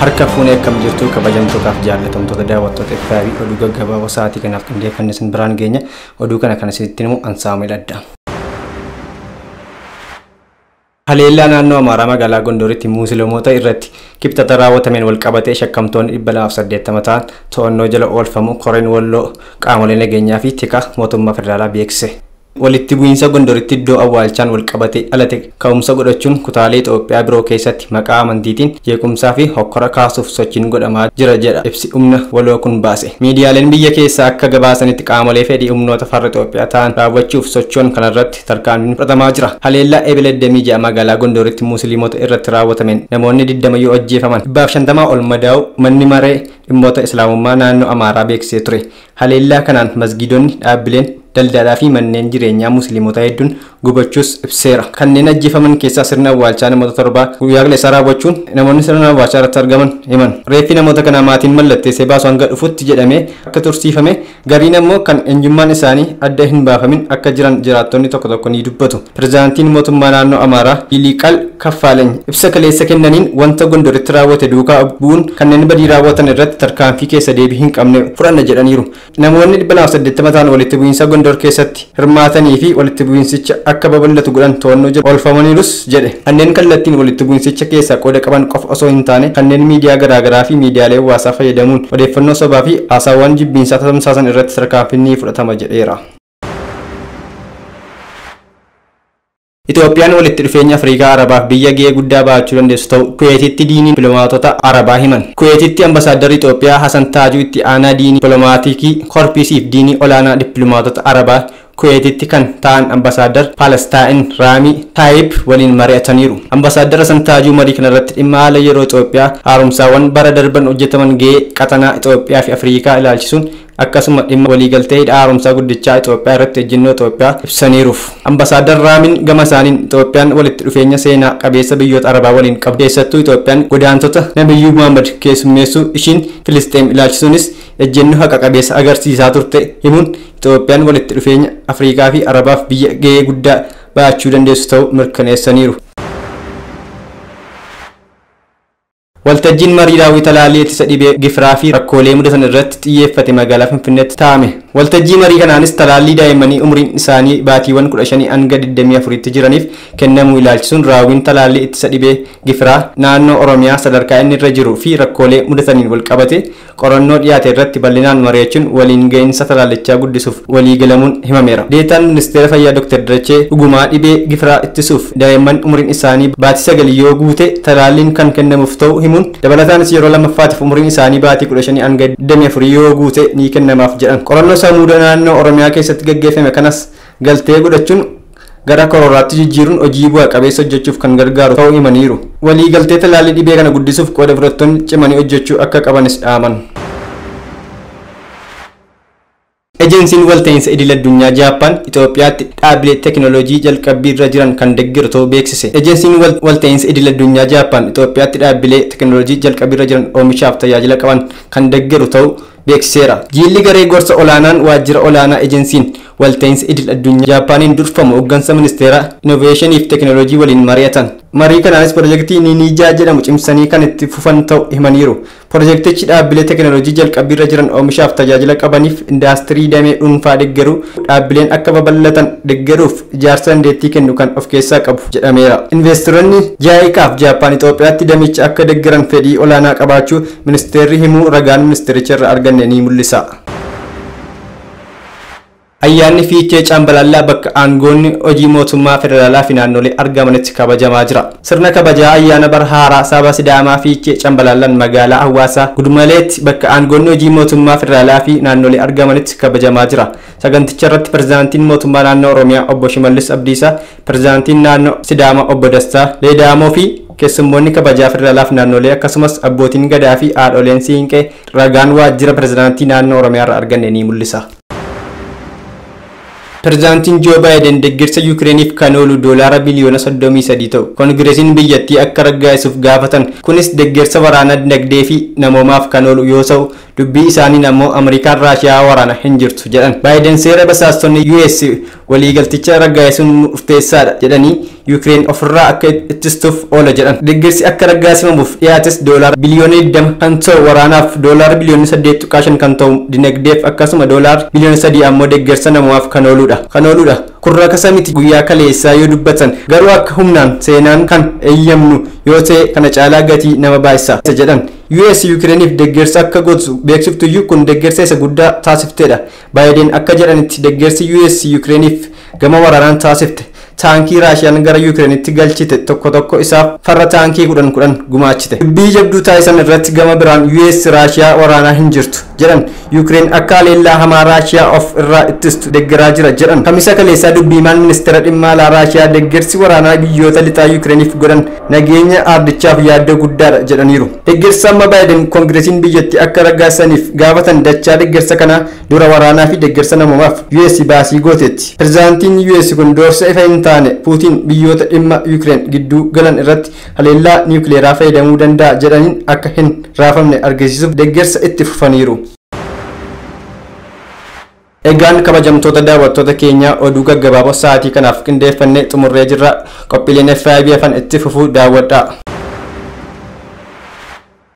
Harka fuunee akkam jirtu kabajamtootaaf jaallatamtoota daawwattoota FB oduu gaggabaaboo sa'aatii kanaaf qindeeffannee isin biraan geenya. Oduu kana kan isinitti himu Ansaamu'eel Addaa. Haleellaa naannoo Amaaraa magaalaa Gondoritti Musliimota irratti kibxata raawwatameen wal qabatee shakkamtoonni 280 ta'an to'annoo jala oolfamu koreen walloo qaamolee nageenyaa fi tika mootummaa federaalaa beeksise. Walitti bu'iinsa Gondoritti iddoo awwaalchaan wal qabatee dhalate ka'umsa godhachuun kutaalee Itoophiyaa biroo keessatti maqaa amantiitiin jeequmsaa fi hokkora kaasuuf sochiin godhamaa jira jedha ibsi humna waloo kun baase. Miidiyaaleen biyya keessaa akka gabaasanitti qaamolee fedhii humnoota farra Itoophiyaa ta'an raawwachuuf sochoon kanarratti tarkaanfiin fudhatamaa jira. Haleellaa eebila 26 magaalaa Gondoritti Musliimota irratti raawwatameen namoonni 20 yoo ajjeefaman 150 ol madaa'u manni maree dhimmoota Islaamummaa naannoo Amaaraa beeksisee ture. Haleellaa kanaan masgiidonni dhaabbileen daldalaa fi manneen jireenyaa musliimota hedduun gubachuus ibseera. Kanneen ajjeefaman keessaa sirna awwaalchaa namoota 7 guyyaa kaleessaa raawwachuun namoonni sirna awwaalchaa irratti argaman himan. Reeffi namoota kanaa maatiin mallatteessee baasuu hanga dhufutti jedhamee akka tursiifame, gariin ammoo kan eenyummaan isaanii adda hin baafamin akka jiran jiraattonni tokko ni dubbatu. Pirezidaantiin mootummaa naannoo Amaaraa Yiliqaal Kaffaaleeny ibsa kaleessa kennaniin wanta Gondoritti raawwate duukaa bu'uun kanneen badii raawwatan irratti tarkaanfii keessa deebii hin qabne fudhanna jedhaniiru. Namoonni 280 ta'an walitti bu'iinsa Gondor keessatti hirmaatanii fi walitti bu'iinsicha akka babal'atu godhan to'annoo jala oolfamaniirus jedhe. Kanneen kallattiin walitti bu'iinsicha keessaa qooda qaban qofa osoo hin taane kanneen miidiyaa garaagaraa fi miidiyaalee hawaasaa fayyadamuun odeeffannoo sobaa fi haasaawwan jibbiinsaa tamsaasan irratti tarkaanfiin ni fudhatama jedheera. Itoophiyaan walitti dhufeenya Afrikaa Arabaaf biyya gahee guddaa baachuu dandeessu ta'u Kuweetitti diinii dippiloomaatota Arabaa himan. Kuweetitti ambasaadarri Itoophiyaa Hasan Taajuu itti aanaa diinii dippiloomaatiikii korpisiif diinii olaanaa dippiloomaatota Arabaa Kuweetitti kan ta'an ambasaaddar Palestaan Raamii Taayib waliin mari'ataniiru. Ambasaaddar Hasan Taajuu marii kanarratti dhimma haala yeroo Itoophiyaa haaromsaawwan bara darban hojjetaman gahee qaxanaa Itoophiyaa fi Afrikaa ilaalchisuun akkasuma dhimma waliigaltee haaromsaa guddichaa Itoophiyaa irratti ejjennoo Itoophiyaa ibsaniiru. Ambasaaddar Raamiin gama isaaniin Itoophiyaan walitti dhufeenya seenaa qabeessa biyyoota Arabaa waliin qabdi. Keessattuu Itoophiyaan godaantota Nabiyyuu Muhammad keessummeessuu ishiin Filisxeem ilaalchisuunis ejjennoo haqa qabeessa agarsiisaa turte himuun Itoophiyaan walitti dhufeenya Afrikaa fi Arabaaf biyya gahee guddaa baachuu dandeessu ta'uu mirkaneessaniiru. Waltajjiin marii daawwii talaallii ittisa dhibee gifiraa fi rakkoolee mudatan irratti xiyyeeffate magaalaa Finfinneetti taa'ame. Waltajjii marii kanaanis talaallii daa'immanii umriin isaanii baatiiwwan 15 hanga 24tti jiraniif kennamuu ilaalchisuun raawwiin talaallii ittisa dhibee gifiraa naannoo Oromiyaa sadarkaa inni irra jiruu fi rakkoolee mudataniin wal qabate qorannoo dhiyaate irratti bal'inaan mari'achuun waliin gahinsa talaallichaa guddisuuf walii galamuun himameera. Deetaan ministeera fayyaa Dr. Dirachee Dhugumaa dhibee gifiraa ittisuuf daa'imman umriin isaanii baatii 9 yoo guute talaalliin kan kennamuuf ta'u dabalataanis yeroo lammaffaatiif umriin isaanii baatii 15 hanga 24 yoo guute ni kennamaaf jedhan. Qorannoo samuuda naannoo Oromiyaa keessatti gaggeeffame kanas galtee godhachuun gara korooraatti jijjiiruun hojii bu'a qabeessa hojjechuuf kan gargaaru ta'uu himaniiru. Walii galtee talaallii dhibee kana guddisuuf qooda fudhattoonni cimanii hojjechuu akka qabanis dhaaman. Ejensiin walta'iinsa idil addunyaa Jaappaan Itoophiyaatti dhaabbilee teekinooloojii jalqabbii irra jiran kan deeggaru ta'uu beeksise. Ejensiin walta'iinsa idil addunyaa Jaappaan Itoophiyaatti dhaabbilee teekinooloojii jalqabbii irra jiran oomishaaf tajaajila qaban kan deeggaru ta'uu beeksiseera. Jiilli garee gorsa olaanaan waajjira olaanaa ejensiin walta'iinsa idil addunyaa Jaapaaniin durfamu hooggansa ministeera innoveeshinii fi teekinooloojii waliin mari'atan. Marii kanaanis piroojeektii Niinijaa jedhamu cimsanii kan itti fufan ta'uu himaniiru. Piroojeektichi dhaabbilee teekinooloojii jalqabbii irra jiran oomishaaf tajaajila qabaniif indaastirii damee dhuunfaa deeggaruu, dhaabbileen akka babal'atan deeggaruuf ijaarsa dandeettii kennu kan of keessaa qabu jedhameera. Investiroonni JICAf Jaappaan Itoophiyaatti damicha akka deeggaran fedhii olaanaa qabaachuu ministeerri himuu ragaan ministeericha irraa arganne ni mul'isa. Ayyaanni fiichee Cambalallaa bakka aangoonni hojii mootummaa federaalaa fi naannolee argamanitti kabajamaa jira. Sirna kabajaa ayyaana bara haaraa saba Sidaamaa fiichee Cambalallaan magaalaa Hawaasaa Gudumaleetti bakka aangoonni hojii mootummaa federaalaa fi naannolee argamanitti kabajamaa jira. Saganticha irratti pirezidaantiin mootummaa naannoo Oromiyaa obbo Shimallis Abdiisaa, pirezidaantiin naannoo Sidaamaa obbo Dastaa Leedaamoo fi keessummoonni kabajaa federaalaa fi naannolee akkasumas abbootiin gadaa fi haadholeen siinqee ragaan waajjira pirezidaantii naannoo Oromiyaa irraa arganne ni mul'isa. Pirezidaantiin Joo Baayiden deeggarsa Yukireeniif kan oolu doolaara biliyoona 33 ta'u Koongireesiin biyyattii akka raggaasisuuf gaafatan. Kunis deeggarsa waraanaa dinagdee fi namoomaaf kan oolu yoo ta'u dubbii isaaniin ammoo Ameerikaan Raashiyaa waraana hin jirtu jedhan. Baayiden seera basaastonni US waliigalticha raggaasisuun murteessaadha jedhanii Ukraine ofirraa akka ittistuuf oola jedhan. Deeggarsi akka raggaasifamuuf dhiyaates doolaara biliyoona 20 kan ta'u waraanaaf doolaara biliyoona 8.5 kan ta'u dinagdeef akkasuma doolaara biliyoona 3 ammoo deeggarsa namoomaaf kan ooludha. Kurra kasamiti guyyaa kaleessaa yoo dubbatan garuu akka humnaan seenaan kan eeyyamnu yoo ta'e kana caalaa gatii nama baay'isa jedhan. US Ukraineef deeggarsa akka godhu beeksiftuyyuu kun deeggarsa isa guddaa taasiftedha. Biden akka jedhanitti deeggarsi US Ukraineef gama waraanaan taasifte taankii Raashiyaan gara Ukraineetti galchite tokko isaaf farra taankii 10 gumaachite. Dubbii jabduu taasisan irratti gama biraan US Raashiyaa waraanaa hin jirtu jedhan. Ukraine akka haleellaa hamaa Raashiyaa of irraa ittistu deeggaraa jira jedhan. Kamisa kaleessaa dubbiimaan ministeera dhimma alaa Raashiyaa deeggarsi waraanaa biyyoota lixaa Ukraineef godhan nageenya ardichaaf yaaddoo guddaadha jedhaniiru. Deeggarsa amma Biden Koongiresiin biyyattii akka raggaasaniif gaafatan dachaa deeggarsa kana dura waraanaa fi deeggarsa namoomaaf US baasii gooteetti. Pirezidaantiin US kun doorsa ifa hin taane Putin biyyoota dhimma Ukraine gidduu galan irratti haleellaa niwukileeraa fayyadamuu danda'a jedhaniin akka hin raafamne argisiisuuf deeggarsa itti fufaniiru. Egaan kabajamtoota daawwattoota keenya oduu gaggabaaboo sa'aatii kanaaf qindeeffannee xumurree jirra. Qophiileen FIB afaan itti fufuu daawwadhaa.